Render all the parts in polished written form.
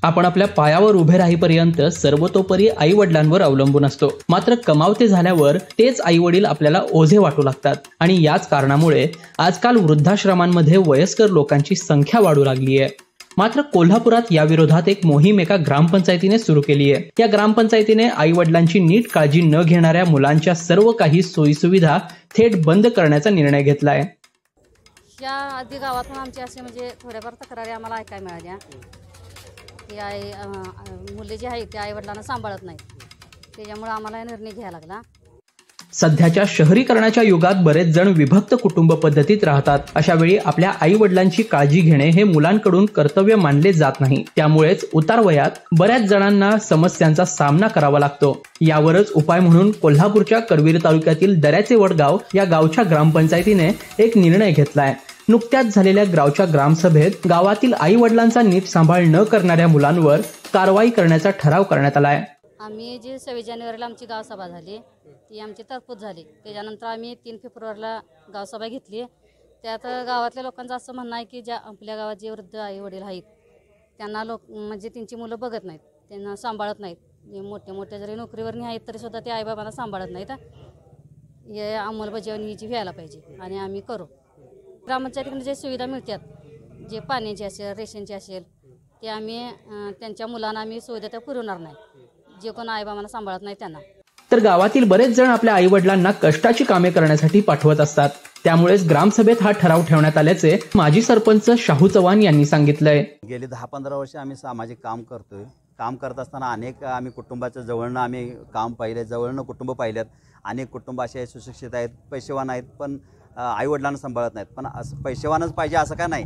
आपण आपल्या पायावर उभे राहीपर्यंत सर्वतोपरी आई वडिलांवर अवलंबून असतो, मात्र कमावते झाल्यावर तेच आई वडील आपल्याला ओझे वाटू लागतात आणि याच कारणामुळे आजकाल वृद्धाश्रमांमध्ये वयस्कर लोकांची संख्या वाढू लागली आहे। मात्र कोल्हापुरात या विरोधात एक मोहीम एका ग्रामपंचायतीने सुरू केली आहे। या ग्रामपंचायतीने आई वडिलांची नीट काळजी न घेणाऱ्या मुलांच्या सर्व काही सोयीसुविधा थेट बंद करण्याचा निर्णय घेतलाय। या आधी गावातून आमचे असे म्हणजे थोड्याफार तक्रारी आम्हाला ऐकायला मिळाल्या की मुले जे आहेत ते आई वडिलांना सांभाळत नाहीत, त्याच्यामुळे आम्हाला निर्णय घ्यायला लागला। सध्याच्या शहरीकरणाच्या युगात बरेच जण विभक्त कुटुंब पद्धतीत राहतात। अशा वेळी आपल्या आई वडिलांची काळजी घेणे हे मुलांकडून कर्तव्य मानले जात नाही। त्यामुळेच उतार वयात बऱ्याच जणांना समस्यांचा सामना करावा लागतो। यावरच उपाय म्हणून कोल्हापूरच्या करवीर तालुक्यातील दऱ्याचे वडगाव या गावच्या ग्रामपंचायतीने एक निर्णय घेतलाय। नुकत्याच झालेल्या गावच्या ग्रामसभेत गावातील आई वडिलांचा नीट सांभाळ न करणाऱ्या मुलांवर कारवाई करण्याचा ठराव करण्यात आलाय। आम्ही जे 26 जानेवारीला आमची गावसभा झाली ती आमची तरतूद झाली। त्याच्यानंतर आम्ही 3 फेब्रुवारीला गावसभा घेतली। त्यात गावातल्या लोकांचं असं म्हणणं आहे की ज्या आपल्या गावात जे वृद्ध आई वडील आहेत त्यांना म्हणजे त्यांची मुलं बघत नाहीत, त्यांना सांभाळत नाहीत। मोठे मोठे जरी नोकरीवरनी आहेत तरी सुद्धा ते आईबाबांना सांभाळत नाहीत। हे अंमलबजावणी हिची व्हायला पाहिजे आणि आम्ही करू। ग्रामपंचायतीकडे जे सुविधा मिळतात, जे पाण्याची असेल रेशनची असेल, ते आम्ही त्यांच्या मुलांना आम्ही सुविधा त्या पुरवणार नाही, जे कोण आईबाबांना सांभाळत नाही त्यांना। तर गावातील बरेच जण आपल्या आई वडिलांना कष्टाची कामे करण्यासाठी पाठवत असतात। त्यामुळेच ग्रामसभेत हा ठराव ठेवण्यात आल्याचे माजी सरपंच शाहू चव्हाण यांनी सांगितलंय। गेली 10-15 वर्ष आम्ही सामाजिक काम करतोय। काम करत असताना अनेक आम्ही कुटुंबाच्या जवळनं आम्ही काम पाहिले, जवळनं कुटुंब पाहिलेत। अनेक कुटुंब असे सुशिक्षित आहेत, पैसेवान आहेत, पण आई वडिलांना सांभाळत नाहीत। पण असं पैसेवानच पाहिजे असं का नाही,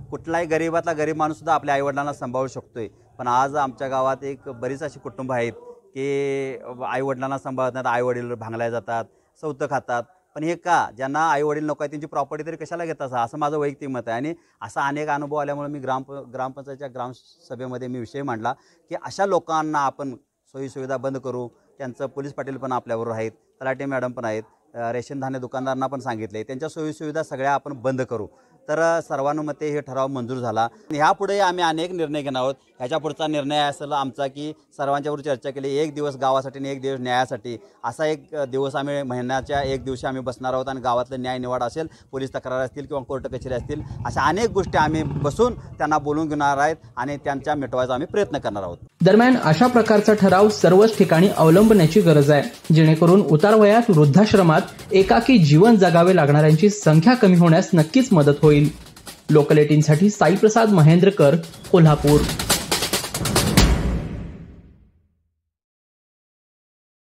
कुठलाही गरीबातला गरीब माणूस सुद्धा आपल्या आई वडिलांना सांभाळू शकतोय। पण आज आमच्या गावात एक बरीच अशी कुटुंब आहेत की आई वडिलांना सांभाळत नाहीत, आई वडील भांगल्या जातात, सौतं खातात। पण हे का, ज्यांना आई वडील नको आहे त्यांची प्रॉपर्टी तरी कशाला घेतात, असं माझं वैयक्तिक मत आहे। आणि असा अनेक अनुभव आल्यामुळे मी ग्रामपंचायतच्या ग्रामसभेमध्ये मी विषय मांडला की अशा लोकांना आपण सोयीसुविधा बंद करू। त्यांचं पोलीस पाटील पण आपल्याबरोबर आहेत, तलाठी मॅडम पण आहेत, रेशन धान्य दुकानदारांना पण सांगितले, त्यांच्या सोयीसुविधा सगळ्या आपण बंद करू। तर सर्वानुमते हे ठराव मंजूर झाला। ह्यापुढे आम्ही अनेक निर्णय घेणार आहोत। ह्याच्या पुढचा निर्णय असेल आमचा की सर्वांच्यावर चर्चा केली, एक दिवस गावासाठी आणि एक दिवस न्यायासाठी, असा एक दिवस आम्ही महिन्याच्या एक दिवशी आम्ही बसणार आहोत। आणि गावातलं न्याय निवाडा असेल, पोलीस तक्रार असतील किंवा कोर्ट कचेरी असतील, अशा अनेक गोष्टी आम्ही बसून त्यांना बोलून घेणार आहेत आणि त्यांच्या मिटवायचा आम्ही प्रयत्न करणार आहोत। दरम्यान अशा प्रकारचा ठराव सर्वच ठिकाणी अवलंबण्याची गरज आहे, जेणेकरून उतार वयात वृद्धाश्रमात एकाकी जीवन जगावे लागणाऱ्यांची संख्या कमी होण्यास नक्कीच मदत होईल। लोकल 18 साठी साई प्रसाद महेंद्रकर, कोल्हापूर।